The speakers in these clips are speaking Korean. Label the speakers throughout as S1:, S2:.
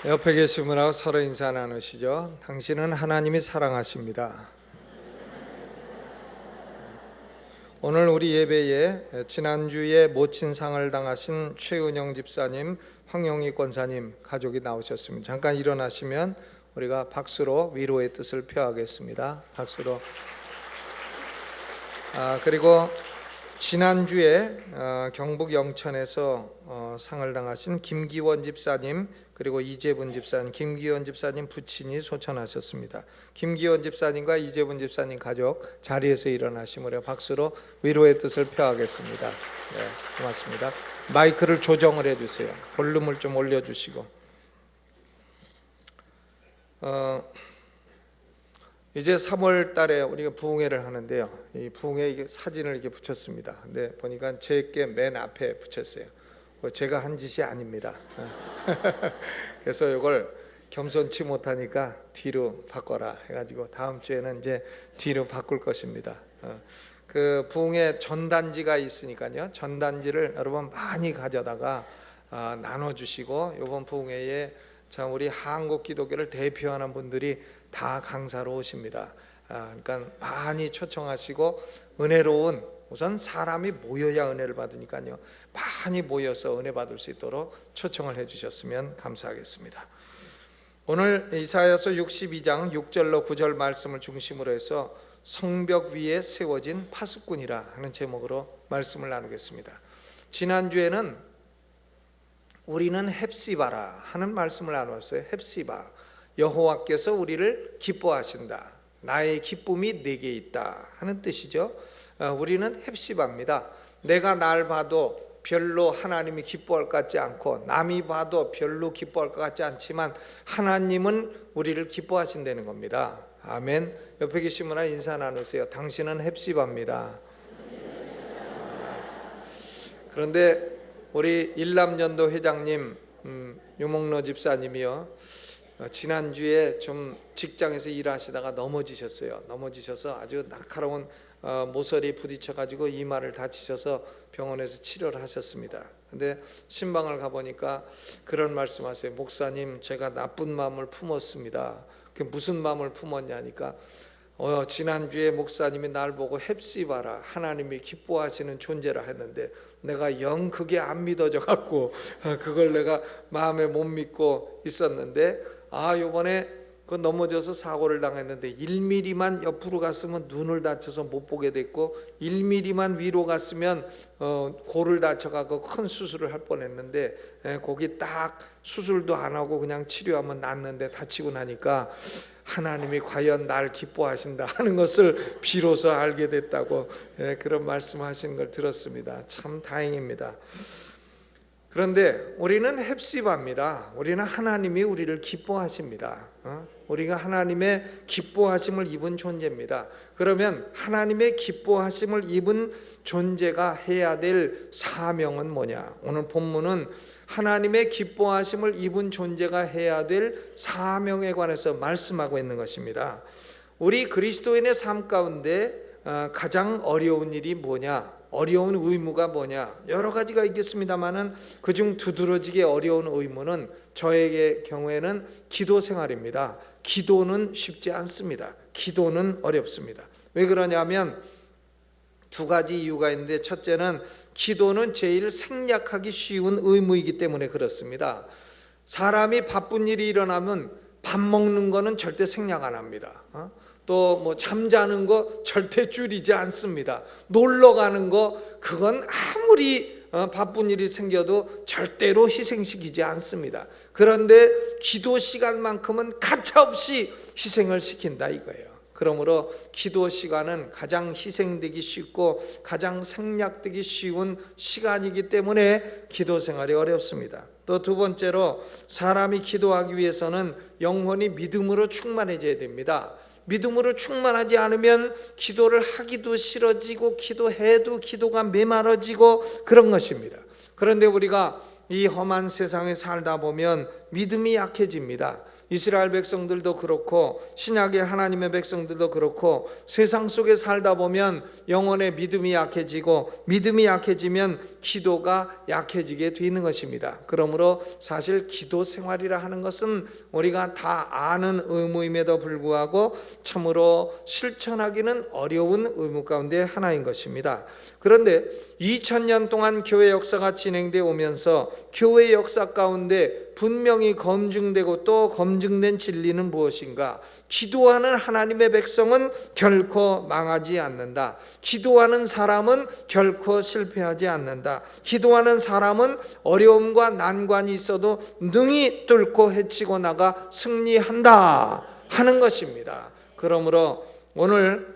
S1: 옆에 계신 분하고 서로 인사 나누시죠. 당신은 하나님이 사랑하십니다. 오늘 우리 예배에 지난주에 모친 상을 당하신 최은영 집사님, 황영희 권사님 가족이 나오셨습니다. 잠깐 일어나시면 우리가 박수로 위로의 뜻을 표하겠습니다. 박수로. 그리고 지난주에 경북 영천에서 상을 당하신 김기원 집사님, 그리고 이재분 집사님, 김기원 집사님 부친이 소천하셨습니다. 김기원 집사님과 이재분 집사님 가족 자리에서 일어나시므로 박수로 위로의 뜻을 표하겠습니다. 네, 고맙습니다. 마이크를 조정을 해주세요. 볼륨을 좀 올려주시고. 이제 3월 달에 우리가 부흥회를 하는데요. 이 부흥회 사진을 이렇게 붙였습니다. 근데 보니까 제게 맨 앞에 붙였어요. 제가 한 짓이 아닙니다. 그래서 이걸 겸손치 못하니까 뒤로 바꿔라 해가지고 다음 주에는 이제 뒤로 바꿀 것입니다. 그 부흥회 전단지가 있으니까요. 전단지를 여러분 많이 가져다가 나눠주시고, 이번 부흥회에 참 우리 한국 기독교를 대표하는 분들이 다 강사로 오십니다. 그러니까 많이 초청하시고, 은혜로운, 우선 사람이 모여야 은혜를 받으니까요, 많이 모여서 은혜 받을 수 있도록 초청을 해주셨으면 감사하겠습니다. 오늘 이사야서 62장 6절로 9절 말씀을 중심으로 해서 성벽 위에 세워진 파수꾼이라 하는 제목으로 말씀을 나누겠습니다. 지난주에는 우리는 헵시바라 하는 말씀을 나누었어요. 헵시바, 여호와께서 우리를 기뻐하신다, 나의 기쁨이 내게 있다 하는 뜻이죠. 우리는 헵시바입니다. 내가 날 봐도 별로 하나님이 기뻐할 것 같지 않고, 남이 봐도 별로 기뻐할 것 같지 않지만 하나님은 우리를 기뻐하신다는 겁니다. 아멘. 옆에 계신 분과 인사 나누세요. 당신은 헵시바입니다. 그런데 우리 일남연도 회장님 유목로 집사님이요, 지난주에 좀 직장에서 일하시다가 넘어지셔서 아주 날카로운 모서리 부딪혀가지고 이마를 다치셔서 병원에서 치료를 하셨습니다. 근데 신방을 가보니까 그런 말씀하세요. 목사님, 제가 나쁜 마음을 품었습니다. 그 무슨 마음을 품었냐니까, 지난주에 목사님이 날 보고 헵시바라, 하나님이 기뻐하시는 존재라 했는데 내가 영 그게 안 믿어져 갖고 그걸 내가 마음에 못 믿고 있었는데, 요번에 그 넘어져서 사고를 당했는데 1mm만 옆으로 갔으면 눈을 다쳐서 못 보게 됐고, 1mm만 위로 갔으면 골을 다쳐갖고 큰 수술을 할 뻔했는데, 거기 딱 수술도 안 하고 그냥 치료하면 낫는데 다치고 나니까 하나님이 과연 날 기뻐하신다 하는 것을 비로소 알게 됐다고 그런 말씀하시는 걸 들었습니다. 참 다행입니다. 그런데 우리는 헵시바입니다. 우리는 하나님이 우리를 기뻐하십니다. 우리가 하나님의 기뻐하심을 입은 존재입니다. 그러면 하나님의 기뻐하심을 입은 존재가 해야 될 사명은 뭐냐? 오늘 본문은 하나님의 기뻐하심을 입은 존재가 해야 될 사명에 관해서 말씀하고 있는 것입니다. 우리 그리스도인의 삶 가운데 가장 어려운 일이 뭐냐? 어려운 의무가 뭐냐? 여러 가지가 있겠습니다만은 그중 두드러지게 어려운 의무는 저에게 경우에는 기도 생활입니다. 기도는 쉽지 않습니다. 기도는 어렵습니다. 왜 그러냐면 두 가지 이유가 있는데, 첫째는 기도는 제일 생략하기 쉬운 의무이기 때문에 그렇습니다. 사람이 바쁜 일이 일어나면 밥 먹는 거는 절대 생략 안 합니다. 또 뭐 잠자는 거 절대 줄이지 않습니다. 놀러 가는 거, 그건 아무리 바쁜 일이 생겨도 절대로 희생시키지 않습니다. 그런데 기도 시간만큼은 가차없이 희생을 시킨다 이거예요. 그러므로 기도 시간은 가장 희생되기 쉽고 가장 생략되기 쉬운 시간이기 때문에 기도 생활이 어렵습니다. 또 두 번째로, 사람이 기도하기 위해서는 영혼이 믿음으로 충만해져야 됩니다. 믿음으로 충만하지 않으면 기도를 하기도 싫어지고 기도해도 기도가 메말라지고 그런 것입니다. 그런데 우리가 이 험한 세상에 살다 보면 믿음이 약해집니다. 이스라엘 백성들도 그렇고 신약의 하나님의 백성들도 그렇고 세상 속에 살다 보면 영혼의 믿음이 약해지고 믿음이 약해지면 기도가 약해지게 되는 것입니다. 그러므로 사실 기도 생활이라 하는 것은 우리가 다 아는 의무임에도 불구하고 참으로 실천하기는 어려운 의무 가운데 하나인 것입니다. 그런데 2000년 동안 교회 역사가 진행되어 오면서 교회 역사 가운데 분명히 검증되고 또 검증된 진리는 무엇인가? 기도하는 하나님의 백성은 결코 망하지 않는다. 기도하는 사람은 결코 실패하지 않는다. 기도하는 사람은 어려움과 난관이 있어도 능히 뚫고 헤치고 나가 승리한다 하는 것입니다. 그러므로 오늘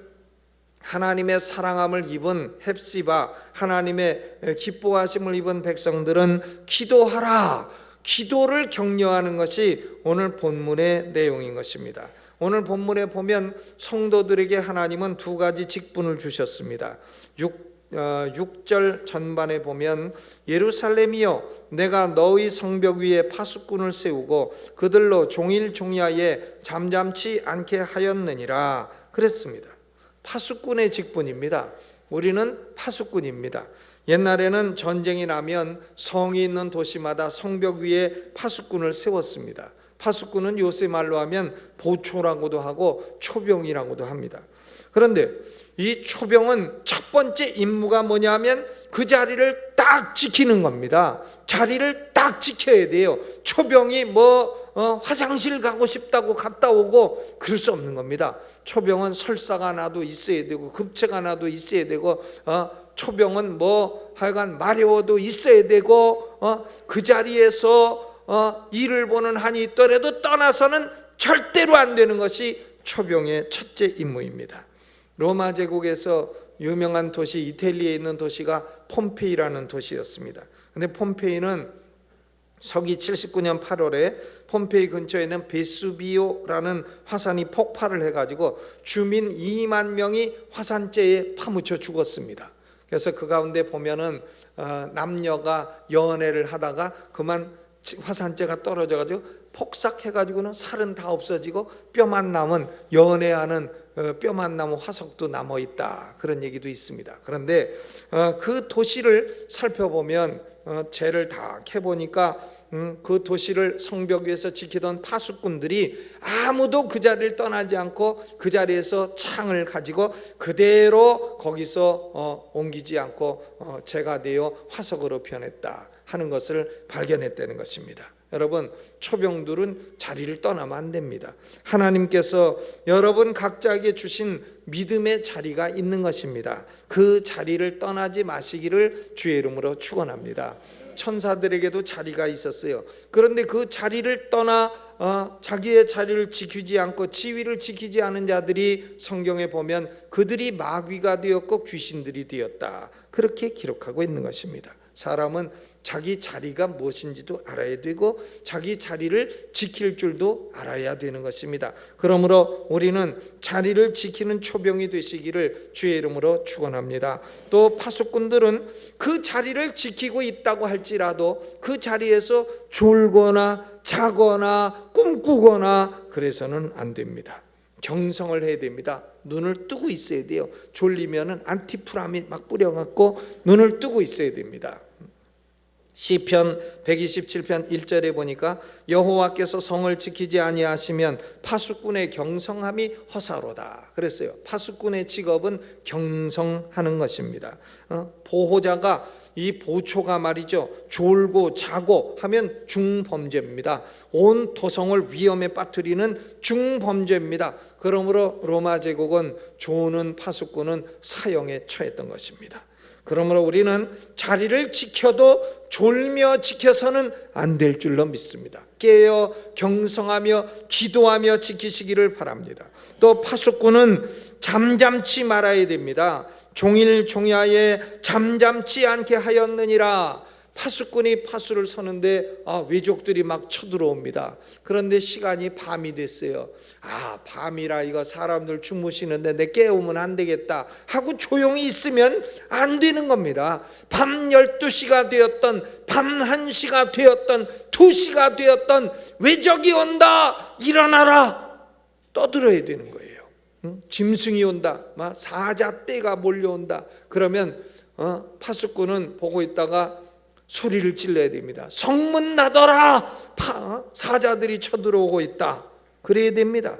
S1: 하나님의 사랑함을 입은 헵시바, 하나님의 기뻐하심을 입은 백성들은 기도하라, 기도를 격려하는 것이 오늘 본문의 내용인 것입니다. 오늘 본문에 보면 성도들에게 하나님은 두 가지 직분을 주셨습니다. 6절 전반에 보면 예루살렘이여 내가 너희 성벽 위에 파수꾼을 세우고 그들로 종일 종야에 잠잠치 않게 하였느니라 그랬습니다. 파수꾼의 직분입니다. 우리는 파수꾼입니다. 옛날에는 전쟁이 나면 성이 있는 도시마다 성벽 위에 파수꾼을 세웠습니다. 파수꾼은 요새 말로 하면 보초라고도 하고 초병이라고도 합니다. 그런데 이 초병은 첫 번째 임무가 뭐냐면 그 자리를 딱 지키는 겁니다. 자리를 딱 지켜야 돼요. 초병이 화장실 가고 싶다고 갔다 오고 그럴 수 없는 겁니다. 초병은 설사가 나도 있어야 되고 급체가 나도 있어야 되고 초병은 하여간 마려워도 있어야 되고 그 자리에서 일을 보는 한이 있더라도 떠나서는 절대로 안 되는 것이 초병의 첫째 임무입니다. 로마 제국에서 유명한 도시, 이탈리아에 있는 도시가 폼페이라는 도시였습니다. 근데 폼페이는 서기 79년 8월에 폼페이 근처에 있는 베수비오라는 화산이 폭발을 해가지고 주민 2만 명이 화산재에 파묻혀 죽었습니다. 그래서 그 가운데 보면은 남녀가 연애를 하다가 그만 화산재가 떨어져가지고 폭삭해가지고는 살은 다 없어지고 뼈만 남은 연애하는 뼈만 남은 화석도 남아있다 그런 얘기도 있습니다. 그런데 그 도시를 살펴보면 죄를 다 캐보니까 그 도시를 성벽 위에서 지키던 파수꾼들이 아무도 그 자리를 떠나지 않고 그 자리에서 창을 가지고 그대로 거기서 옮기지 않고 재가 되어 화석으로 변했다 하는 것을 발견했다는 것입니다. 여러분, 초병들은 자리를 떠나면 안 됩니다. 하나님께서 여러분 각자에게 주신 믿음의 자리가 있는 것입니다. 그 자리를 떠나지 마시기를 주의 이름으로 축원합니다. 천사들에게도 자리가 있었어요. 그런데 그 자리를 떠나 자기의 자리를 지키지 않고 지위를 지키지 않은 자들이 성경에 보면 그들이 마귀가 되었고 귀신들이 되었다 그렇게 기록하고 있는 것입니다. 사람은 자기 자리가 무엇인지도 알아야 되고 자기 자리를 지킬 줄도 알아야 되는 것입니다. 그러므로 우리는 자리를 지키는 초병이 되시기를 주의 이름으로 축원합니다. 또 파수꾼들은 그 자리를 지키고 있다고 할지라도 그 자리에서 졸거나 자거나 꿈꾸거나 그래서는 안 됩니다. 경성을 해야 됩니다. 눈을 뜨고 있어야 돼요. 졸리면은 안티프라민 막 뿌려갖고 눈을 뜨고 있어야 됩니다. 시편 127편 1절에 보니까 여호와께서 성을 지키지 아니하시면 파수꾼의 경성함이 허사로다 그랬어요. 파수꾼의 직업은 경성하는 것입니다. 보호자가 이 보초가 말이죠, 졸고 자고 하면 중범죄입니다. 온 도성을 위험에 빠뜨리는 중범죄입니다. 그러므로 로마 제국은 조는 파수꾼은 사형에 처했던 것입니다. 그러므로 우리는 자리를 지켜도 졸며 지켜서는 안 될 줄로 믿습니다. 깨어 경성하며 기도하며 지키시기를 바랍니다. 또 파수꾼은 잠잠치 말아야 됩니다. 종일 종야에 잠잠치 않게 하였느니라. 파수꾼이 파수를 서는데 외족들이 막 쳐들어옵니다. 그런데 시간이 밤이 됐어요. 밤이라 이거 사람들 주무시는데 내 깨우면 안 되겠다 하고 조용히 있으면 안 되는 겁니다. 밤 12시가 되었던, 밤 1시가 되었던, 2시가 되었던 외적이 온다, 일어나라, 떠들어야 되는 거예요. 짐승이 온다, 사자떼가 몰려온다. 그러면 파수꾼은 보고 있다가 소리를 질러야 됩니다. 성문 닫아라, 사자들이 쳐들어오고 있다, 그래야 됩니다.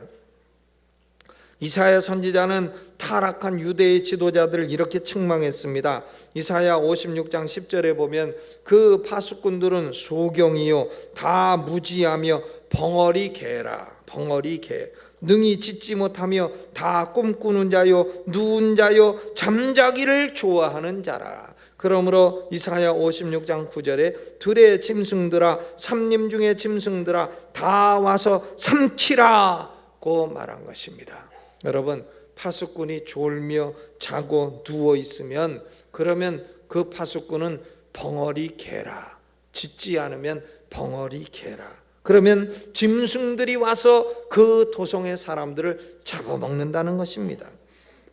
S1: 이사야 선지자는 타락한 유대의 지도자들을 이렇게 책망했습니다. 이사야 56장 10절에 보면 그 파수꾼들은 소경이요 다 무지하며 벙어리 개라, 벙어리 개, 능히 짖지 못하며 다 꿈꾸는 자요 누운 자요 잠자기를 좋아하는 자라. 그러므로 이사야 56장 9절에 들의 짐승들아, 삼림 중의 짐승들아, 다 와서 삼키라고 말한 것입니다. 여러분, 파수꾼이 졸며 자고 누워 있으면, 그러면 그 파수꾼은 벙어리 개라, 짖지 않으면 벙어리 개라. 그러면 짐승들이 와서 그 도성의 사람들을 잡아먹는다는 것입니다.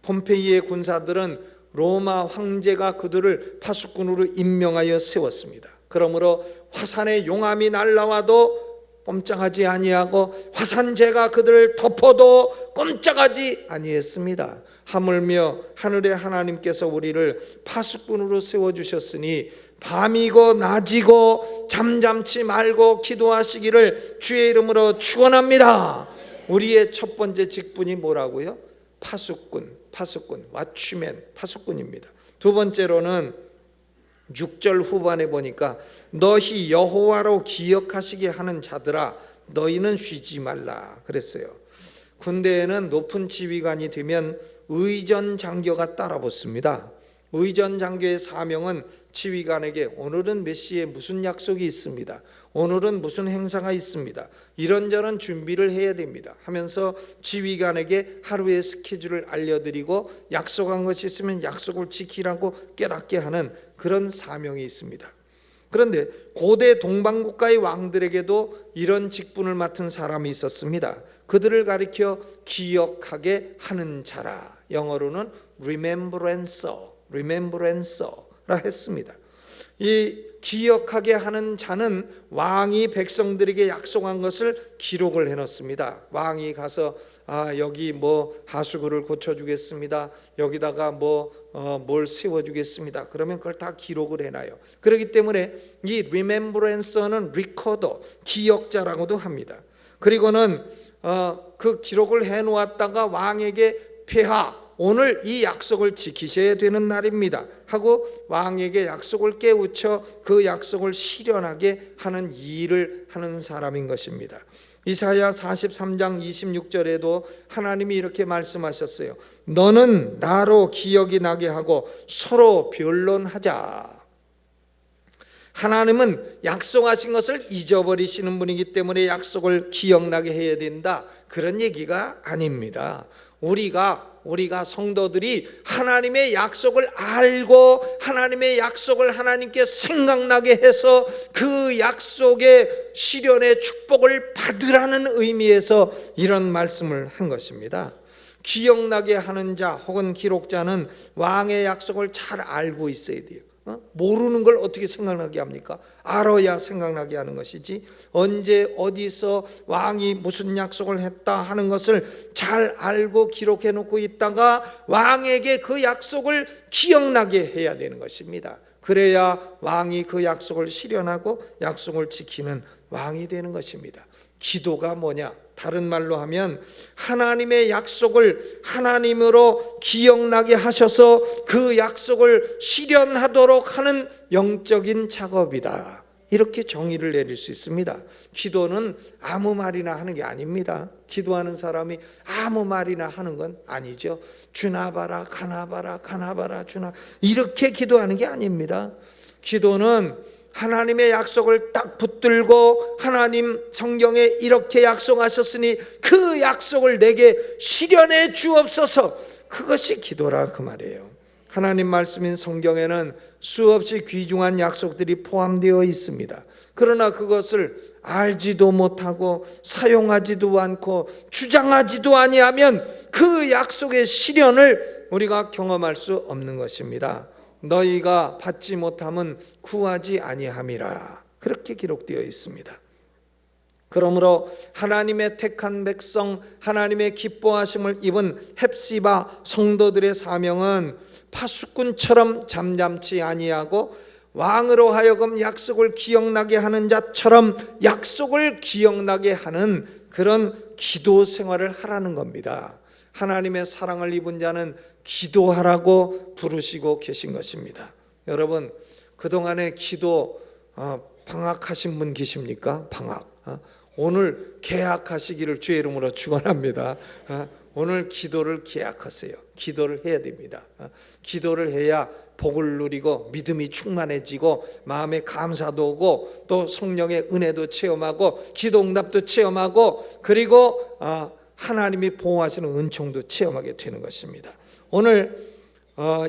S1: 폼페이의 군사들은 로마 황제가 그들을 파수꾼으로 임명하여 세웠습니다. 그러므로 화산의 용암이 날라와도 꼼짝하지 아니하고 화산재가 그들을 덮어도 꼼짝하지 아니했습니다. 하물며 하늘의 하나님께서 우리를 파수꾼으로 세워주셨으니 밤이고 낮이고 잠잠치 말고 기도하시기를 주의 이름으로 축원합니다. 우리의 첫 번째 직분이 뭐라고요? 파수꾼, 왓치맨, 파수꾼입니다. 두 번째로는 6절 후반에 보니까 너희 여호와로 기억하시게 하는 자들아 너희는 쉬지 말라 그랬어요. 군대에는 높은 지휘관이 되면 의전 장교가 따라붙습니다. 의전 장교의 사명은 지휘관에게 오늘은 몇 시에 무슨 약속이 있습니다, 오늘은 무슨 행사가 있습니다, 이런저런 준비를 해야 됩니다 하면서 지휘관에게 하루의 스케줄을 알려드리고 약속한 것이 있으면 약속을 지키라고 깨닫게 하는 그런 사명이 있습니다. 그런데 고대 동방국가의 왕들에게도 이런 직분을 맡은 사람이 있었습니다. 그들을 가리켜 기억하게 하는 자라, 영어로는 remembrancer라 했습니다. 이 기억하게 하는 자는 왕이 백성들에게 약속한 것을 기록을 해놓습니다. 왕이 가서 여기 하수구를 고쳐주겠습니다, 여기다가 뭘 세워주겠습니다, 그러면 그걸 다 기록을 해놔요. 그렇기 때문에 이 remembrancer는 recorder, 기억자라고도 합니다. 그리고는 그 기록을 해놓았다가 왕에게 폐하, 오늘 이 약속을 지키셔야 되는 날입니다 하고 왕에게 약속을 깨우쳐 그 약속을 실현하게 하는 일을 하는 사람인 것입니다. 이사야 43장 26절에도 하나님이 이렇게 말씀하셨어요. 너는 나로 기억이 나게 하고 서로 변론하자. 하나님은 약속하신 것을 잊어버리시는 분이기 때문에 약속을 기억나게 해야 된다, 그런 얘기가 아닙니다. 우리가 성도들이 하나님의 약속을 알고 하나님의 약속을 하나님께 생각나게 해서 그 약속의 실현의 축복을 받으라는 의미에서 이런 말씀을 한 것입니다. 기억나게 하는 자 혹은 기록자는 왕의 약속을 잘 알고 있어야 돼요. 모르는 걸 어떻게 생각나게 합니까? 알아야 생각나게 하는 것이지, 언제 어디서 왕이 무슨 약속을 했다 하는 것을 잘 알고 기록해 놓고 있다가 왕에게 그 약속을 기억나게 해야 되는 것입니다. 그래야 왕이 그 약속을 실현하고 약속을 지키는 왕이 되는 것입니다. 기도가 뭐냐? 다른 말로 하면 하나님의 약속을 하나님으로 기억나게 하셔서 그 약속을 실현하도록 하는 영적인 작업이다, 이렇게 정의를 내릴 수 있습니다. 기도는 아무 말이나 하는 게 아닙니다. 기도하는 사람이 아무 말이나 하는 건 아니죠. 주나 봐라, 가나 봐라, 가나 봐라, 주나, 이렇게 기도하는 게 아닙니다. 기도는 하나님의 약속을 딱 붙들고 하나님 성경에 이렇게 약속하셨으니 그 약속을 내게 실현해 주옵소서, 그것이 기도라 그 말이에요. 하나님 말씀인 성경에는 수없이 귀중한 약속들이 포함되어 있습니다. 그러나 그것을 알지도 못하고 사용하지도 않고 주장하지도 아니하면 그 약속의 실현을 우리가 경험할 수 없는 것입니다. 너희가 받지 못함은 구하지 아니함이라, 그렇게 기록되어 있습니다. 그러므로 하나님의 택한 백성, 하나님의 기뻐하심을 입은 헵시바 성도들의 사명은 파수꾼처럼 잠잠치 아니하고 왕으로 하여금 약속을 기억나게 하는 자처럼 약속을 기억나게 하는 그런 기도 생활을 하라는 겁니다. 하나님의 사랑을 입은 자는 기도하라고 부르시고 계신 것입니다. 여러분, 그동안에 기도 방학하신 분 계십니까? 방학. 오늘 개학하시기를 주의 이름으로 축원합니다. 오늘 기도를 개학하세요. 기도를 해야 됩니다. 기도를 해야 복을 누리고 믿음이 충만해지고 마음에 감사도 오고 또 성령의 은혜도 체험하고 기도 응답도 체험하고 그리고 하나님이 보호하시는 은총도 체험하게 되는 것입니다. 오늘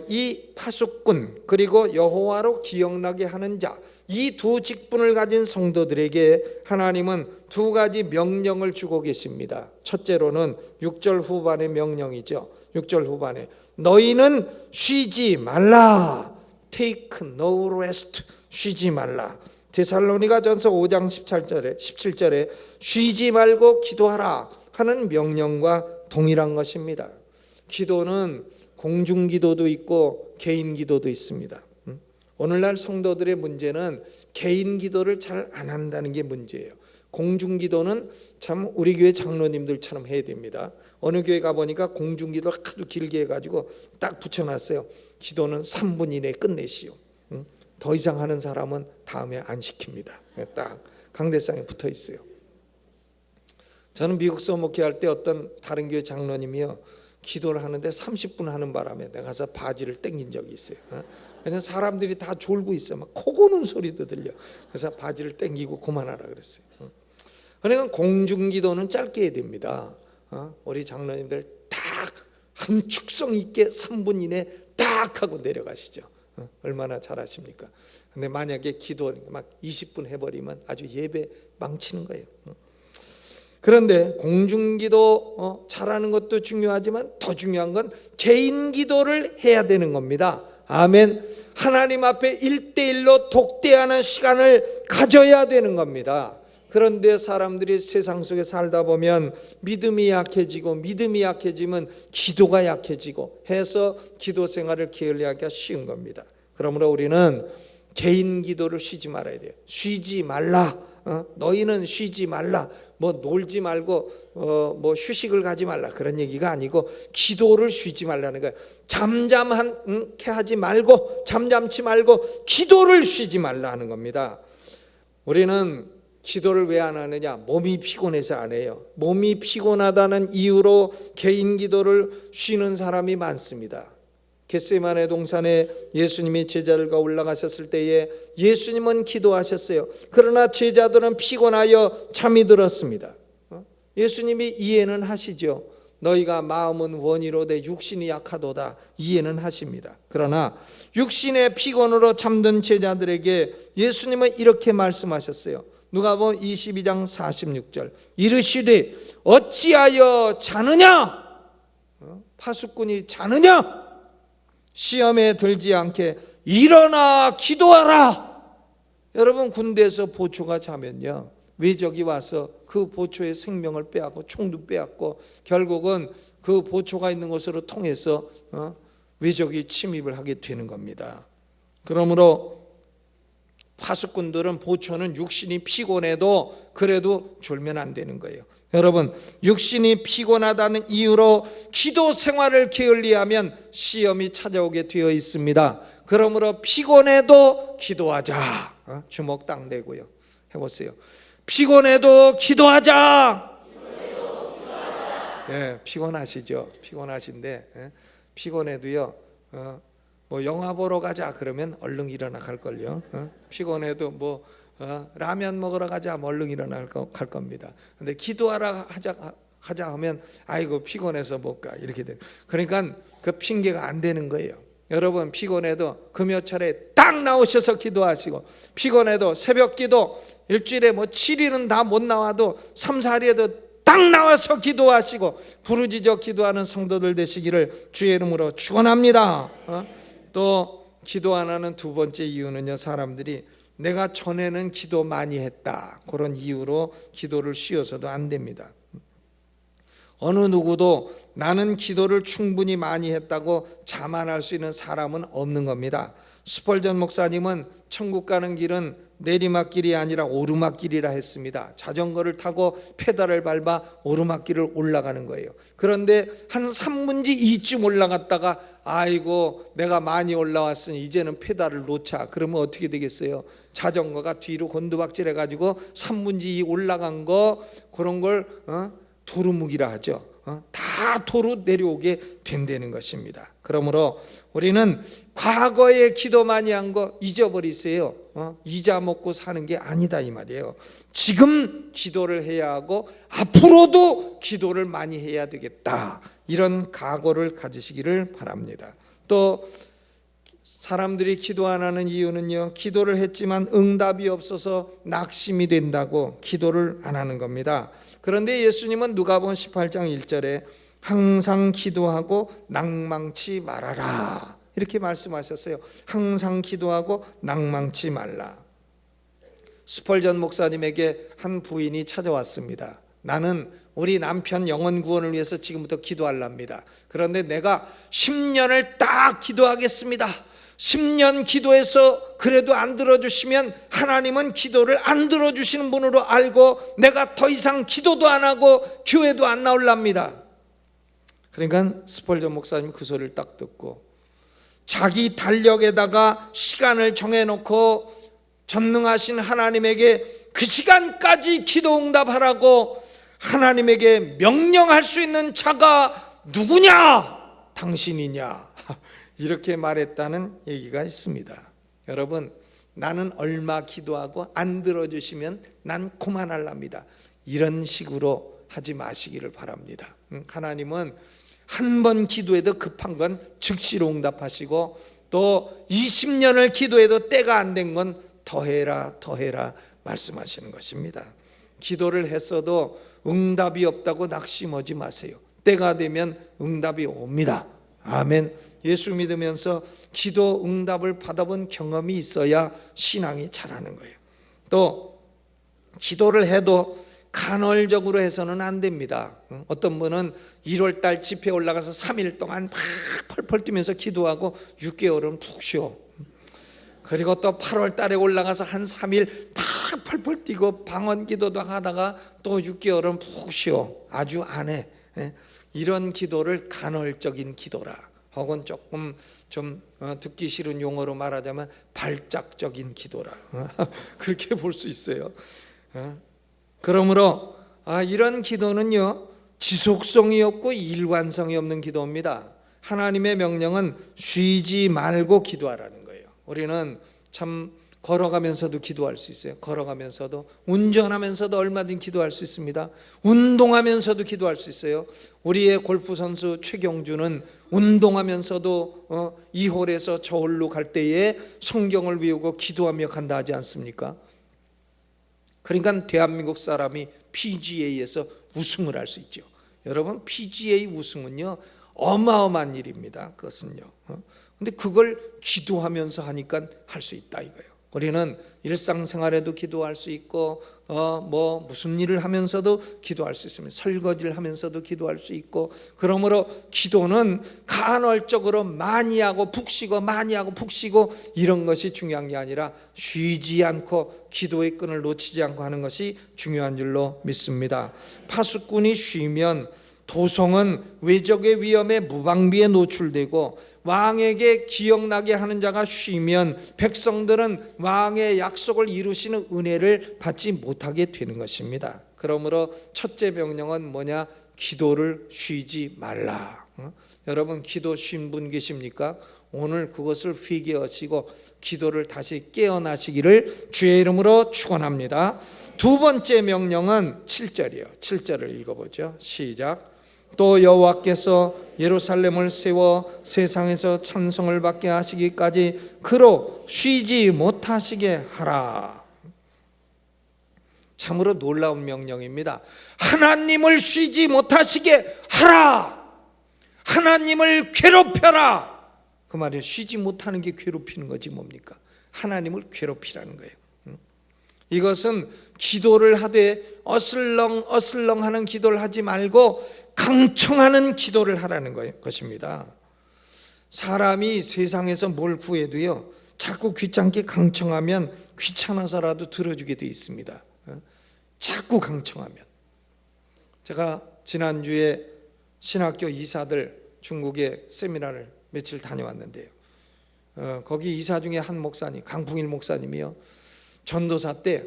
S1: 이 파수꾼 그리고 여호와로 기억나게 하는 자, 이 두 직분을 가진 성도들에게 하나님은 두 가지 명령을 주고 계십니다. 첫째로는 6절 후반의 명령이죠. 6절 후반에 너희는 쉬지 말라. Take no rest. 쉬지 말라. 데살로니가전서 5장 17절에 쉬지 말고 기도하라 하는 명령과 동일한 것입니다. 기도는 공중기도도 있고 개인기도도 있습니다. 오늘날 성도들의 문제는 개인기도를 잘 안 한다는 게 문제예요. 공중기도는 참 우리 교회 장로님들처럼 해야 됩니다. 어느 교회 가보니까 공중기도를 아주 길게 해가지고 딱 붙여놨어요. 기도는 3분 이내에 끝내시오. 더 이상 하는 사람은 다음에 안 시킵니다. 딱 강대상에 붙어 있어요. 저는 미국서 목회할 때 어떤 다른 교회 장로님이요, 기도를 하는데 30분 하는 바람에 내가 가서 바지를 땡긴 적이 있어요. 왜냐면 사람들이 다 졸고 있어요. 막 코 고는 소리도 들려. 그래서 바지를 땡기고 그만하라 그랬어요. 그러니까 공중기도는 짧게 해야 됩니다. 우리 장로님들 딱 함축성 있게 3분 이내 딱 하고 내려가시죠. 얼마나 잘하십니까? 근데 만약에 기도 막 20분 해버리면 아주 예배 망치는 거예요. 그런데 공중기도 잘하는 것도 중요하지만 더 중요한 건 개인기도를 해야 되는 겁니다. 아멘. 하나님 앞에 1대1로 독대하는 시간을 가져야 되는 겁니다. 그런데 사람들이 세상 속에 살다 보면 믿음이 약해지면 기도가 약해지고 해서 기도 생활을 게을리하기가 쉬운 겁니다. 그러므로 우리는 개인 기도를 쉬지 말아야 돼요. 쉬지 말라. 너희는 쉬지 말라. 뭐 놀지 말고 뭐 휴식을 가지 말라 그런 얘기가 아니고 기도를 쉬지 말라는 거예요. 잠잠하게 하지 말고 잠잠치 말고 기도를 쉬지 말라는 겁니다. 우리는 기도를 왜 안 하느냐? 몸이 피곤해서 안 해요. 몸이 피곤하다는 이유로 개인 기도를 쉬는 사람이 많습니다. 겟세마네 동산에 예수님이 제자들과 올라가셨을 때에 예수님은 기도하셨어요. 그러나 제자들은 피곤하여 잠이 들었습니다. 예수님이 이해는 하시죠. 너희가 마음은 원이로되 육신이 약하도다 이해는 하십니다. 그러나 육신의 피곤으로 잠든 제자들에게 예수님은 이렇게 말씀하셨어요. 누가복음 22장 46절 이르시되 어찌하여 자느냐? 파수꾼이 자느냐? 시험에 들지 않게 일어나 기도하라. 여러분, 군대에서 보초가 자면요, 외적이 와서 그 보초의 생명을 빼앗고 총도 빼앗고 결국은 그 보초가 있는 곳으로 통해서 외적이 침입을 하게 되는 겁니다. 그러므로 파수꾼들은 보초는 육신이 피곤해도 그래도 졸면 안 되는 거예요. 여러분, 육신이 피곤하다는 이유로 기도 생활을 게을리하면 시험이 찾아오게 되어 있습니다. 그러므로 피곤해도 기도하자. 주먹 딱 내고요. 해보세요. 피곤해도 기도하자. 예, 피곤하시죠? 피곤하신데 피곤해도요. 뭐 영화 보러 가자 그러면 얼른 일어나 갈걸요. 피곤해도 뭐 라면 먹으러 가자 얼른 일어나 갈 겁니다. 근데 기도하라 하자 하면 아이고 피곤해서 못 가 이렇게 돼. 그러니까 그 핑계가 안 되는 거예요. 여러분 피곤해도 금요철에 딱 나오셔서 기도하시고, 피곤해도 새벽 기도 일주일에 7일은 다 못 나와도 3, 4일에도 딱 나와서 기도하시고 부르짖어 기도하는 성도들 되시기를 주의 이름으로 축원합니다. 또 기도 안 하는 두 번째 이유는요, 사람들이 내가 전에는 기도 많이 했다, 그런 이유로 기도를 쉬어서도 안 됩니다. 어느 누구도 나는 기도를 충분히 많이 했다고 자만할 수 있는 사람은 없는 겁니다. 스펄전 목사님은 천국 가는 길은 내리막길이 아니라 오르막길이라 했습니다. 자전거를 타고 페달을 밟아 오르막길을 올라가는 거예요. 그런데 한 3분지 2쯤 올라갔다가 아이고 내가 많이 올라왔으니 이제는 페달을 놓자. 그러면 어떻게 되겠어요? 자전거가 뒤로 곤두박질 해가지고 3분지 2 올라간 거, 그런 걸 도루묵이라 하죠. 다 도로 내려오게 된다는 것입니다. 그러므로 우리는 과거에 기도 많이 한 거 잊어버리세요. 잊어먹고 사는 게 아니다 이 말이에요. 지금 기도를 해야 하고 앞으로도 기도를 많이 해야 되겠다, 이런 각오를 가지시기를 바랍니다. 또 사람들이 기도 안 하는 이유는요, 기도를 했지만 응답이 없어서 낙심이 된다고 기도를 안 하는 겁니다. 그런데 예수님은 누가복음 18장 1절에 항상 기도하고 낭망치 말아라, 이렇게 말씀하셨어요. 항상 기도하고 낭망치 말라. 스펄전 목사님에게 한 부인이 찾아왔습니다. 나는 우리 남편 영혼 구원을 위해서 지금부터 기도하랍니다. 그런데 내가 10년을 딱 기도하겠습니다. 10년 기도해서 그래도 안 들어주시면 하나님은 기도를 안 들어주시는 분으로 알고 내가 더 이상 기도도 안 하고 교회도 안 나올랍니다. 그러니까 스펄전 목사님 그 소리를 딱 듣고 자기 달력에다가 시간을 정해놓고 전능하신 하나님에게 그 시간까지 기도 응답하라고 하나님에게 명령할 수 있는 자가 누구냐? 당신이냐? 이렇게 말했다는 얘기가 있습니다. 여러분, 나는 얼마 기도하고 안 들어주시면 난 그만할랍니다, 이런 식으로 하지 마시기를 바랍니다. 하나님은 한 번 기도해도 급한 건 즉시로 응답하시고, 또 20년을 기도해도 때가 안 된 건 더해라 더해라 말씀하시는 것입니다. 기도를 했어도 응답이 없다고 낙심하지 마세요. 때가 되면 응답이 옵니다. 아멘. 예수 믿으면서 기도 응답을 받아본 경험이 있어야 신앙이 자라는 거예요. 또 기도를 해도 간헐적으로 해서는 안 됩니다. 어떤 분은 1월달 집회 올라가서 3일 동안 막 펄펄 뛰면서 기도하고 6개월은 푹 쉬어. 그리고 또 8월달에 올라가서 한 3일 막 펄펄 뛰고 방언 기도도 하다가 또 6개월은 푹 쉬어. 아주 안 해. 이런 기도를 간헐적인 기도라, 혹은 조금 좀 듣기 싫은 용어로 말하자면 발작적인 기도라, 그렇게 볼 수 있어요. 그러므로 이런 기도는요, 지속성이 없고 일관성이 없는 기도입니다. 하나님의 명령은 쉬지 말고 기도하라는 거예요. 우리는 참 걸어가면서도 기도할 수 있어요. 걸어가면서도, 운전하면서도 얼마든지 기도할 수 있습니다. 운동하면서도 기도할 수 있어요. 우리의 골프 선수 최경주는 운동하면서도 이 홀에서 저 홀로 갈 때에 성경을 외우고 기도하며 간다 하지 않습니까? 그러니까 대한민국 사람이 PGA에서 우승을 할 수 있죠. 여러분, PGA 우승은요 어마어마한 일입니다. 그것은요. 근데 그걸 기도하면서 하니까 할 수 있다 이거예요. 우리는 일상생활에도 기도할 수 있고 무슨 일을 하면서도 기도할 수 있습니다. 설거지를 하면서도 기도할 수 있고, 그러므로 기도는 간헐적으로 많이 하고 푹 쉬고 많이 하고 푹 쉬고 이런 것이 중요한 게 아니라 쉬지 않고 기도의 끈을 놓치지 않고 하는 것이 중요한 줄로 믿습니다. 파수꾼이 쉬면 도성은 외적의 위험에 무방비에 노출되고, 왕에게 기억나게 하는 자가 쉬면 백성들은 왕의 약속을 이루시는 은혜를 받지 못하게 되는 것입니다. 그러므로 첫째 명령은 뭐냐? 기도를 쉬지 말라. 여러분, 기도 쉰 분 계십니까? 오늘 그것을 회개하시고 기도를 다시 깨어나시기를 주의 이름으로 축원합니다. 두 번째 명령은 7절이에요. 7절을 읽어보죠. 시작. 또 여호와께서 예루살렘을 세워 세상에서 찬송을 받게 하시기까지 그로 쉬지 못하시게 하라. 참으로 놀라운 명령입니다. 하나님을 쉬지 못하시게 하라. 하나님을 괴롭혀라. 그 말이에요. 쉬지 못하는 게 괴롭히는 거지 뭡니까? 하나님을 괴롭히라는 거예요. 이것은 기도를 하되 어슬렁어슬렁 하는 기도를 하지 말고 강청하는 기도를 하라는 것입니다. 사람이 세상에서 뭘 구해도요, 자꾸 귀찮게 강청하면 귀찮아서라도 들어주게 돼 있습니다. 자꾸 강청하면. 제가 지난주에 신학교 이사들 중국에 세미나를 며칠 다녀왔는데요, 거기 이사 중에 한 목사님, 강풍일 목사님이요, 전도사 때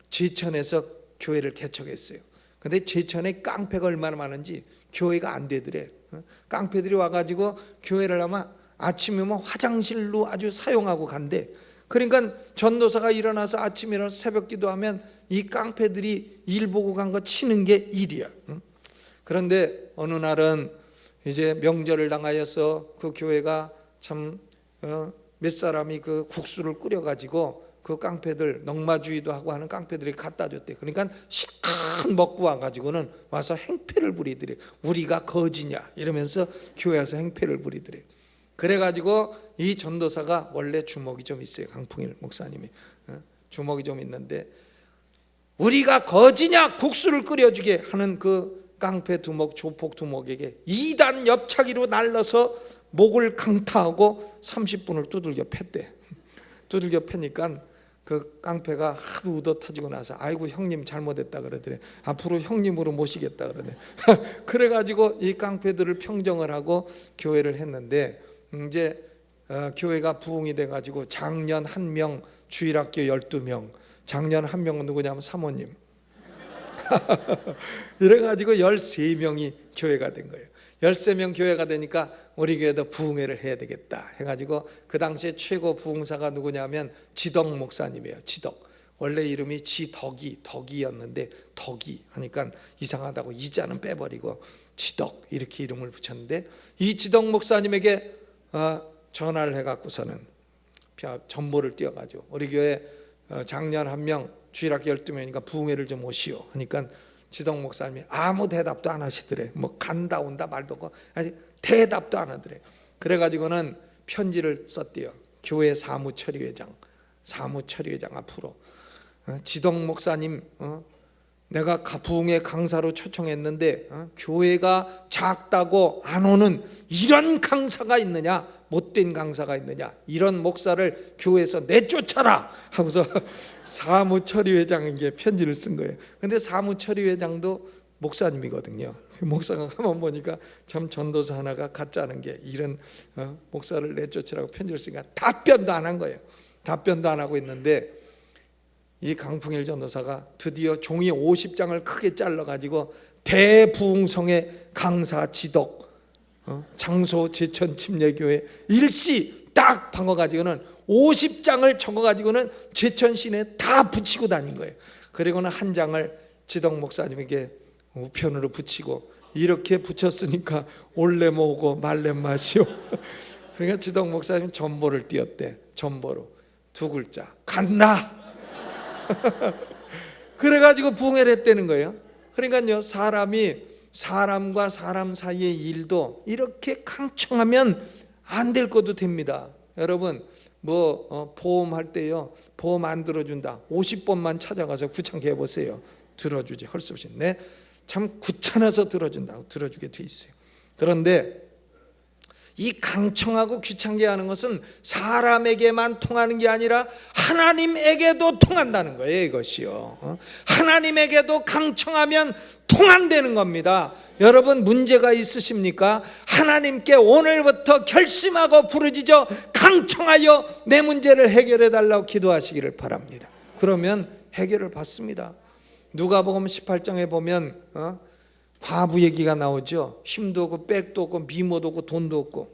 S1: 제천에서 교회를 개척했어요. 근데 제천에 깡패가 얼마나 많은지 교회가 안 되더래. 깡패들이 와가지고 교회를 아마 아침이면 화장실로 아주 사용하고 간대. 그러니까 전도사가 일어나서 아침에 일어나서 새벽 기도하면 이 깡패들이 일 보고 간 거 치는 게 일이야. 그런데 어느 날은 이제 명절을 당하여서 그 교회가 참 몇 사람이 그 국수를 끓여가지고 그 깡패들, 넉마주의도 하고 하는 깡패들이 갖다 줬대. 그러니까 실컷 먹고 와가지고는 와서 행패를 부리더래. 우리가 거지냐 이러면서 교회 와서 행패를 부리더래. 그래가지고 이 전도사가 원래 주먹이 좀 있어요. 강풍일 목사님이 주먹이 좀 있는데, 우리가 거지냐 국수를 끓여주게 하는 그 깡패 두목, 조폭 두목에게 2단 옆차기로 날라서 목을 강타하고 30분을 두들겨 팼대. 두들겨 패니까 그 깡패가 하도 ud어 터지고 나서 아이고 형님 잘못했다 그러더래. 앞으로 형님으로 모시겠다 그러네. 그래가지고 이 깡패들을 평정을 하고 교회를 했는데, 이제 교회가 부흥이 돼가지고 장년 1명, 주일학교 12명, 장년 1명은 누구냐면 사모님. 이래가지고 13명이 교회가 된 거예요. 13명 교회가 되니까 우리 교회도 부흥회를 해야 되겠다 해가지고 그 당시에 최고 부흥사가 누구냐면 지덕 목사님이에요. 지덕. 원래 이름이 덕이였는데 덕이 하니까 이상하다고 이자는 빼버리고 지덕 이렇게 이름을 붙였는데, 이 지덕 목사님에게 전화를 해갖고서는 전보를 띄워가지고 우리 교회 장년 1명, 주일학교 12명이니까 부흥회를 좀 오시오 하니까 지덕 목사님이 아무 대답도 안 하시더래. 뭐 간다 온다 말도 없고 아직 대답도 안 하더래. 그래가지고는 편지를 썼대요. 교회 사무처리회장 앞으로 지덕 목사님, 내가 부흥회 강사로 초청했는데 교회가 작다고 안 오는 이런 강사가 있느냐, 못된 강사가 있느냐, 이런 목사를 교회에서 내쫓아라 하고서 사무처리회장에게 편지를 쓴 거예요. 근데 사무처리회장도 목사님이거든요. 목사가 가만 보니까 참 전도사 하나가 가짜는 게 이런 목사를 내쫓으라고 편지를 쓰니까 답변도 안 한 거예요. 답변도 안 하고 있는데 이 강풍일 전도사가 드디어 종이 50장을 크게 잘라가지고 대부흥성의 강사 지덕, 장소 제천 침례교회 일시 딱 박아가지고는 50장을 적어가지고는 제천 시내에 다 붙이고 다닌 거예요. 그리고는 한 장을 지덕 목사님에게 우편으로 붙이고, 이렇게 붙였으니까 올래 모으고 말래 마시오. 그러니까 지덕 목사님 전보를 띄웠대. 전보로 2글자 간다. 그래가지고 부흥회를 했다는 거예요. 그러니까요, 사람과 사람 사이의 일도 이렇게 강청하면 안 될 것도 됩니다. 여러분 보험할 때요, 보험 안 들어준다 50번만 찾아가서 귀찮게 해보세요. 들어주지 할 수 없이. 네, 참 귀찮아서 들어주게 돼 있어요. 그런데 이 강청하고 귀찮게 하는 것은 사람에게만 통하는 게 아니라 하나님에게도 통한다는 거예요. 이것이요, 하나님에게도 강청하면 통한다는 겁니다. 여러분 문제가 있으십니까? 하나님께 오늘부터 결심하고 부르짖어 강청하여 내 문제를 해결해 달라고 기도하시기를 바랍니다. 그러면 해결을 받습니다. 누가복음 18장에 보면 과부 얘기가 나오죠. 힘도 없고 백도 없고 미모도 없고 돈도 없고,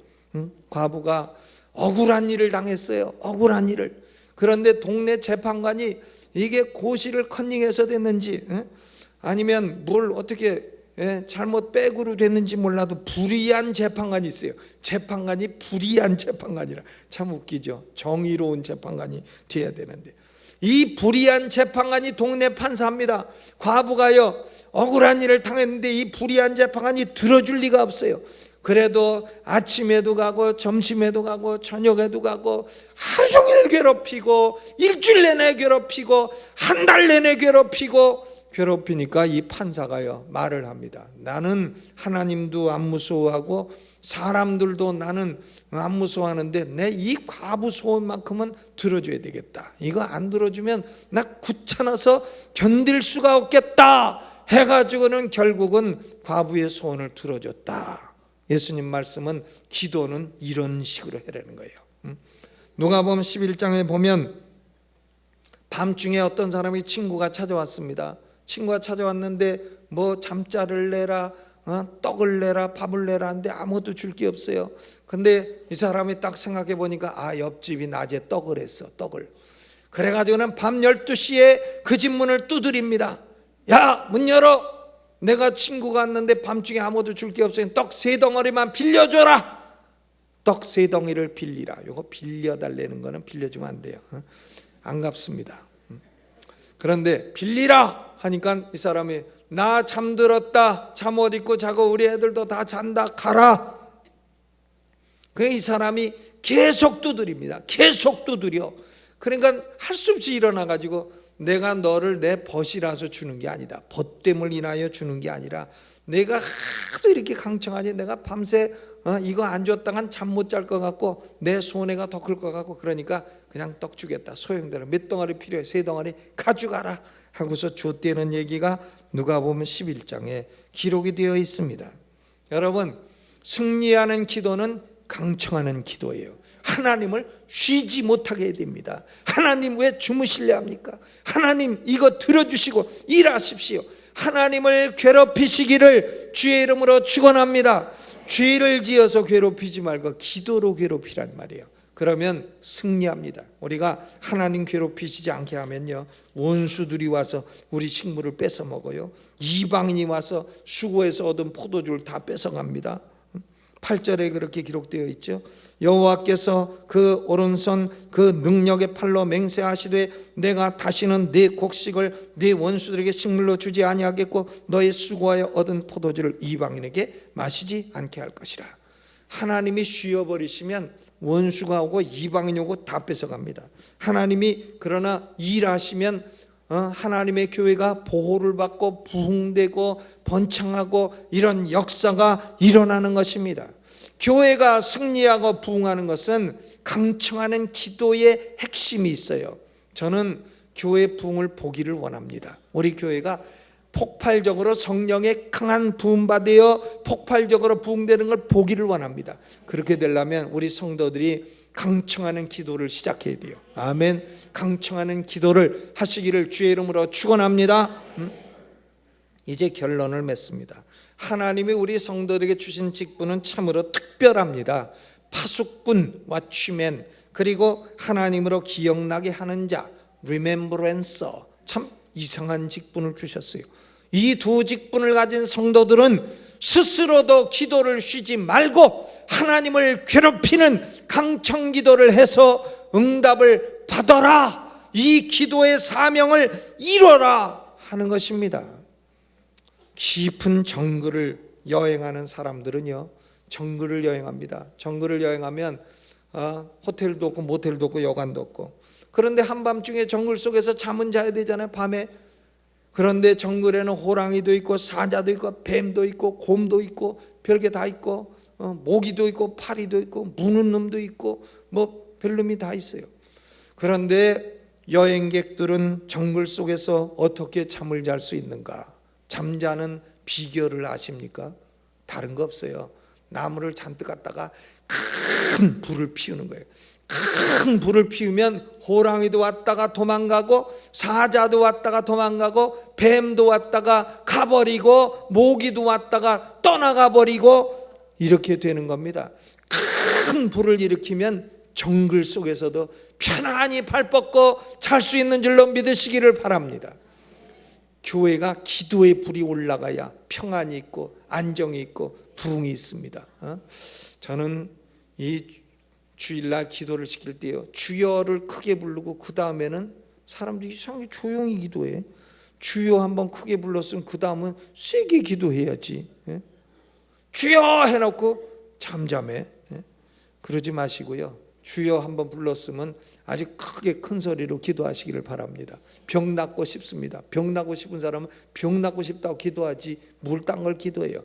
S1: 과부가 억울한 일을 당했어요. 억울한 일을. 그런데 동네 재판관이 이게 고시를 컨닝해서 됐는지 아니면 뭘 어떻게 잘못 백으로 됐는지 몰라도 불의한 재판관이 있어요. 재판관이 불의한 재판관이라 참 웃기죠. 정의로운 재판관이 돼야 되는데 이 불의한 재판관이 동네 판사입니다. 과부가요 억울한 일을 당했는데 이 불의한 재판관이 들어줄 리가 없어요. 그래도 아침에도 가고 점심에도 가고 저녁에도 가고 하루 종일 괴롭히고 일주일 내내 괴롭히고 한 달 내내 괴롭히니까 이 판사가요 말을 합니다. 나는 하나님도 안 무서워하고 사람들도 나는 안 무서워하는데 내 이 과부 소원만큼은 들어줘야 되겠다. 이거 안 들어주면 나 귀찮아서 견딜 수가 없겠다 해가지고는 결국은 과부의 소원을 들어줬다. 예수님 말씀은 기도는 이런 식으로 해라는 거예요. 누가복음 11장에 보면 밤중에 어떤 사람이 친구가 찾아왔습니다. 친구가 찾아왔는데 뭐 잠자를 내라, 떡을 내라, 밥을 내라 하는데 아무것도 줄 게 없어요. 근데 이 사람이 딱 생각해 보니까 옆집이 낮에 떡을 했어. 떡을. 그래가지고는 밤 12시에 그 집 문을 두드립니다. 야, 문 열어. 내가 친구가 왔는데 밤중에 아무도 줄 게 없으니 떡 3덩어리만 빌려줘라. 떡 3덩이를 빌리라. 이거 빌려달라는 거는 빌려주면 안 돼요. 안 갚습니다. 그런데 빌리라 하니까 이 사람이 나 잠들었다. 잠옷 입고 자고 우리 애들도 다 잔다. 가라. 그래 이 사람이 계속 두드립니다. 계속 두드려. 그러니까 할 수 없이 일어나가지고 내가 너를 내 벗이라서 주는 게 아니다. 벗됨을 인하여 주는 게 아니라 내가 하도 이렇게 강청하니 내가 밤새 이거 안 줬다간 잠 못 잘 것 같고 내 손해가 더 클 것 같고 그러니까 그냥 떡 주겠다. 소용대로 몇 덩어리 필요해. 3덩어리 가져가라 하고서 줬다는 얘기가 누가복음 11장에 기록이 되어 있습니다. 여러분 승리하는 기도는 강청하는 기도예요. 하나님을 쉬지 못하게 해야 됩니다. 하나님 왜 주무실래 합니까? 하나님 이거 들어주시고 일하십시오. 하나님을 괴롭히시기를 주의 이름으로 축원합니다. 죄를 지어서 괴롭히지 말고 기도로 괴롭히란 말이에요. 그러면 승리합니다. 우리가 하나님 괴롭히시지 않게 하면요 원수들이 와서 우리 식물을 뺏어 먹어요. 이방인이 와서 수고해서 얻은 포도주를 다 뺏어갑니다. 8절에 그렇게 기록되어 있죠. 여호와께서 그 오른손 그 능력의 팔로 맹세하시되 내가 다시는 네 곡식을 네 원수들에게 식물로 주지 아니하겠고 너의 수고하여 얻은 포도주를 이방인에게 마시지 않게 할 것이라. 하나님이 쉬어버리시면 원수가 오고 이방인이 오고 다 뺏어갑니다. 하나님이 그러나 일하시면 하나님의 교회가 보호를 받고 부흥되고 번창하고 이런 역사가 일어나는 것입니다. 교회가 승리하고 부흥하는 것은 강청하는 기도의 핵심이 있어요. 저는 교회 부흥을 보기를 원합니다. 우리 교회가 폭발적으로 성령의 강한 부흥받아 폭발적으로 부흥되는 걸 보기를 원합니다. 그렇게 되려면 우리 성도들이 강청하는 기도를 시작해야 돼요. 아멘. 강청하는 기도를 하시기를 주의 이름으로 축원합니다. 이제 결론을 맺습니다. 하나님이 우리 성도들에게 주신 직분은 참으로 특별합니다. 파수꾼, 왓치맨, 그리고 하나님으로 기억나게 하는 자, 리멤버런서. 참 이상한 직분을 주셨어요. 이 두 직분을 가진 성도들은 스스로도 기도를 쉬지 말고 하나님을 괴롭히는 강청기도를 해서 응답을 받아라. 이 기도의 사명을 이뤄라 하는 것입니다. 깊은 정글을 여행하는 사람들은요 정글을 여행합니다. 정글을 여행하면 호텔도 없고 모텔도 없고 여관도 없고, 그런데 한밤중에 정글 속에서 잠은 자야 되잖아요. 밤에. 그런데 정글에는 호랑이도 있고 사자도 있고 뱀도 있고 곰도 있고 별게 다 있고 모기도 있고 파리도 있고 무는 놈도 있고 뭐 별놈이 다 있어요. 그런데 여행객들은 정글 속에서 어떻게 잠을 잘 수 있는가? 잠자는 비결을 아십니까? 다른 거 없어요. 나무를 잔뜩 갖다가 큰 불을 피우는 거예요. 큰 불을 피우면 호랑이도 왔다가 도망가고 사자도 왔다가 도망가고 뱀도 왔다가 가버리고 모기도 왔다가 떠나가 버리고 이렇게 되는 겁니다. 큰 불을 일으키면 정글 속에서도 편안히 발 뻗고 잘 수 있는 줄로 믿으시기를 바랍니다. 교회가 기도의 불이 올라가야 평안이 있고 안정이 있고 부흥이 있습니다. 저는 이 주일날 기도를 지킬 때요, 주여를 크게 부르고 그 다음에는 사람들이 이상하게 조용히 기도해. 주여 한번 크게 불렀으면 그 다음은 세게 기도해야지. 주여 해놓고 잠잠해. 그러지 마시고요, 주여 한번 불렀으면 아주 크게 큰 소리로 기도하시기를 바랍니다. 병 낫고 싶습니다. 병 낫고 싶은 사람은 병 낫고 싶다고 기도하지 뭘 딴 걸 기도해요.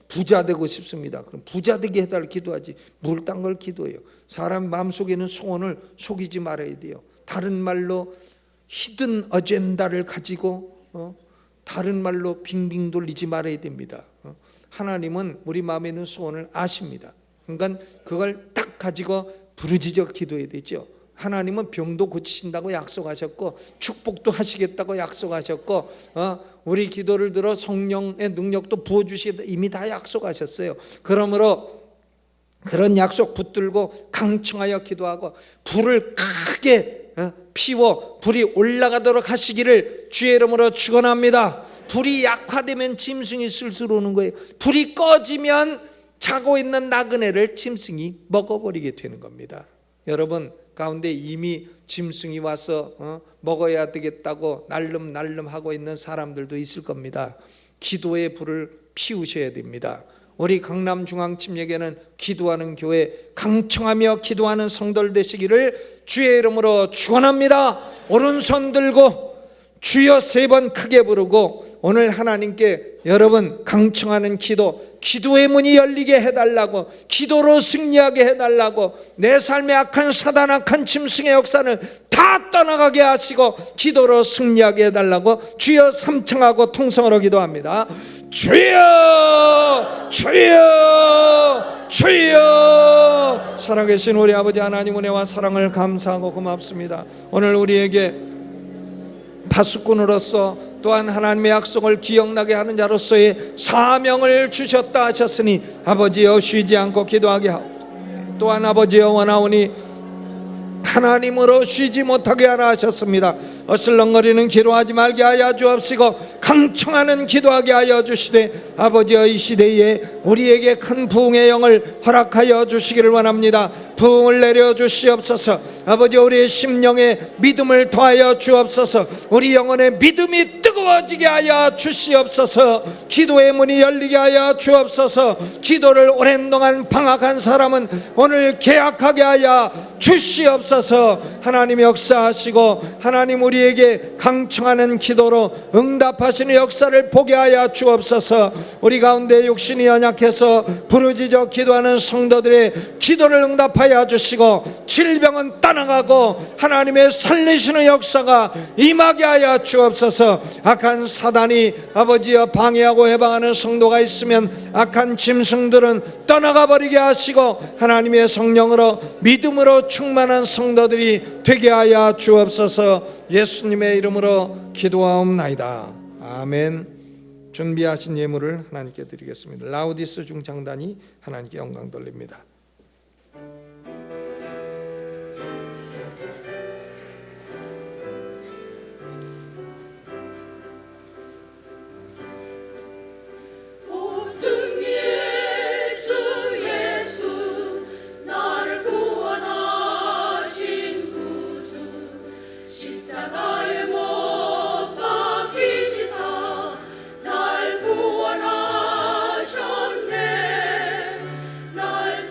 S1: 부자 되고 싶습니다. 그럼 부자 되게 해달라고 기도하지 뭘 딴 걸 기도해요. 사람 마음속에는 소원을 속이지 말아야 돼요. 다른 말로 히든 어젠다를 가지고 다른 말로 빙빙 돌리지 말아야 됩니다. 하나님은 우리 마음에 있는 소원을 아십니다. 그러니까 그걸 딱 가지고 부르짖어 기도해야 되죠. 하나님은 병도 고치신다고 약속하셨고 축복도 하시겠다고 약속하셨고 우리 기도를 들어 성령의 능력도 부어주시겠다 이미 다 약속하셨어요. 그러므로 그런 약속 붙들고 강청하여 기도하고 불을 크게 피워 불이 올라가도록 하시기를 주의 이름으로 축원합니다. 불이 약화되면 짐승이 슬슬 오는 거예요. 불이 꺼지면 자고 있는 나그네를 짐승이 먹어버리게 되는 겁니다. 여러분 가운데 이미 짐승이 와서 먹어야 되겠다고 날름날름 하고 있는 사람들도 있을 겁니다. 기도의 불을 피우셔야 됩니다. 우리 강남중앙침례교회는 기도하는 교회, 강청하며 기도하는 성도들 되시기를 주의 이름으로 축원합니다. 오른손 들고 주여 3번 크게 부르고 오늘 하나님께 여러분 강청하는 기도, 기도의 문이 열리게 해달라고, 기도로 승리하게 해달라고, 내 삶의 악한 사단 악한 짐승의 역사를 다 떠나가게 하시고 기도로 승리하게 해달라고 주여 3청하고 통성으로 기도합니다. 주여 주여 주여. 살아계신 우리 아버지 하나님 은혜와 사랑을 감사하고 고맙습니다. 오늘 우리에게 파수꾼으로서 또한 하나님의 약속을 기억나게 하는 자로서의 사명을 주셨다 하셨으니 아버지여 쉬지 않고 기도하게 하고 또한 아버지여 원하오니 하나님으로 쉬지 못하게 하라 하셨습니다. 어슬렁거리는 기도하지 말게 하여 주옵시고 강청하는 기도하게 하여 주시되 아버지여 이 시대에 우리에게 큰 부흥의 영을 허락하여 주시기를 원합니다. 부흥을 내려 주시옵소서. 아버지 우리의 심령에 믿음을 더하여 주옵소서. 우리 영혼의 믿음이 뜨거워지게 하여 주시옵소서. 기도의 문이 열리게 하여 주옵소서. 기도를 오랜 동안 방학한 사람은 오늘 개학하게 하여 주시옵소서. 하나님 역사하시고 하나님 우리에게 강청하는 기도로 응답하시는 역사를 보게 하여 주옵소서. 우리 가운데 육신이 연약해서 부르짖어 기도하는 성도들의 기도를 응답하여 주시고 질병은 떠나가고 하나님의 살리시는 역사가 임하게 하여 주옵소서. 악한 사단이 아버지여 방해하고 해방하는 성도가 있으면 악한 짐승들은 떠나가 버리게 하시고 하나님의 성령으로 믿음으로 충만한 성도들이 되게 하여 주옵소서. 예수님의 이름으로 기도하옵나이다. 아멘. 준비하신 예물을 하나님께 드리겠습니다. 라우디스 중창단이 하나님께 영광 돌립니다.
S2: 날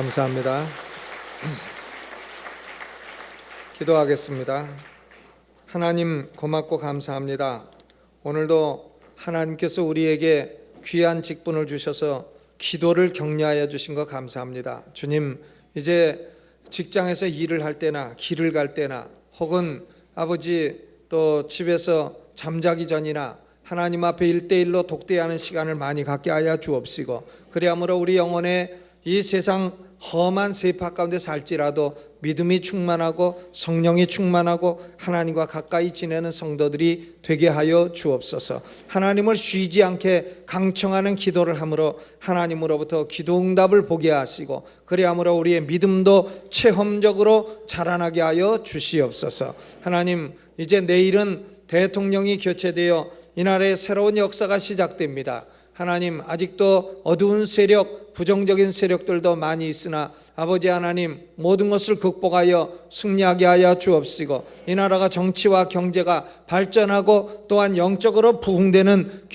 S1: 감사합니다. 기도하겠습니다. 하나님 고맙고 감사합니다. 오늘도 하나님께서 우리에게 귀한 직분을 주셔서 기도를 격려하여 주신 것 감사합니다. 주님, 이제 직장에서 일을 할 때나 길을 갈 때나 혹은 아버지 또 집에서 잠자기 전이나 하나님 앞에 1대1로 독대하는 시간을 많이 갖게 하여 주옵시고, 그리함으로 우리 영혼에 이 세상 험한 세파 가운데 살지라도 믿음이 충만하고 성령이 충만하고 하나님과 가까이 지내는 성도들이 되게 하여 주옵소서. 하나님을 쉬지 않게 강청하는 기도를 함으로 하나님으로부터 기도 응답을 보게 하시고, 그리함으로 우리의 믿음도 체험적으로 자라나게 하여 주시옵소서. 하나님, 이제 내일은 대통령이 교체되어 이 나라의 새로운 역사가 시작됩니다. 하나님, 아직도 어두운 세력, 부정적인 세력들도 많이 있으나 아버지 하나님, 모든 것을 극복하여 승리하게 하여 주옵시고, 이 나라가 정치와 경제가 발전하고 또한 영적으로 부흥되는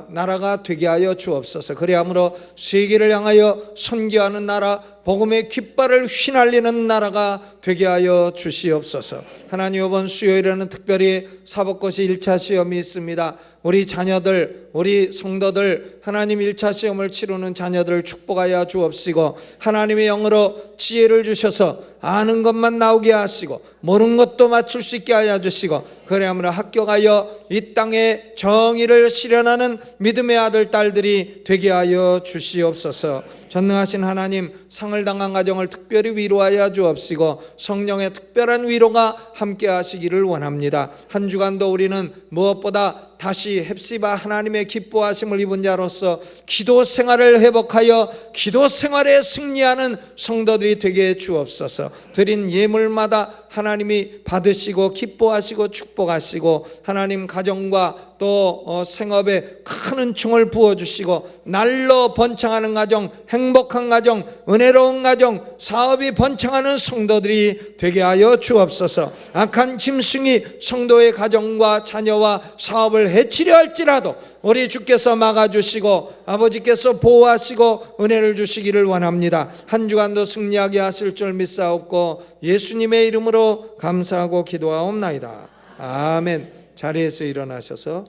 S1: 나라가 되게 하여 주옵소서. 그리함으로 세계를 향하여 선교하는 나라, 복음의 깃발을 휘날리는 나라가 되게 하여 주시옵소서. 하나님, 이번 수요일에는 특별히 사법고시 1차 시험이 있습니다. 우리 자녀들, 우리 성도들, 하나님 1차 시험을 치르는 자녀들을 축복하여 주옵시고, 하나님의 영으로 지혜를 주셔서 아는 것만 나오게 하시고 모르는 것도 맞출 수 있게 하여 주시고, 그래야만 합격하여 이 땅에 정의를 실현하는 믿음의 아들 딸들이 되게 하여 주시옵소서. 전능하신 하나님, 상을 당한 가정을 특별히 위로하여 주옵시고 성령의 특별한 위로가 함께 하시기를 원합니다. 한 주간도 우리는 무엇보다 다시 헵시바 하나님의 기뻐하심을 입은 자로서 기도 생활을 회복하여 기도 생활에 승리하는 성도들이 되게 주옵소서. 드린 예물마다 하나님이 받으시고 기뻐하시고 축복하시고, 하나님 가정과 또 생업에 큰 은총을 부어주시고 날로 번창하는 가정, 행복한 가정, 은혜로운 가정, 사업이 번창하는 성도들이 되게 하여 주옵소서. 악한 짐승이 성도의 가정과 자녀와 사업을 해치려 할지라도 우리 주께서 막아주시고 아버지께서 보호하시고 은혜를 주시기를 원합니다. 한 주간도 승리하게 하실 줄 믿사옵고 예수님의 이름으로 감사하고 기도하옵나이다. 아멘. 자리에서 일어나셔서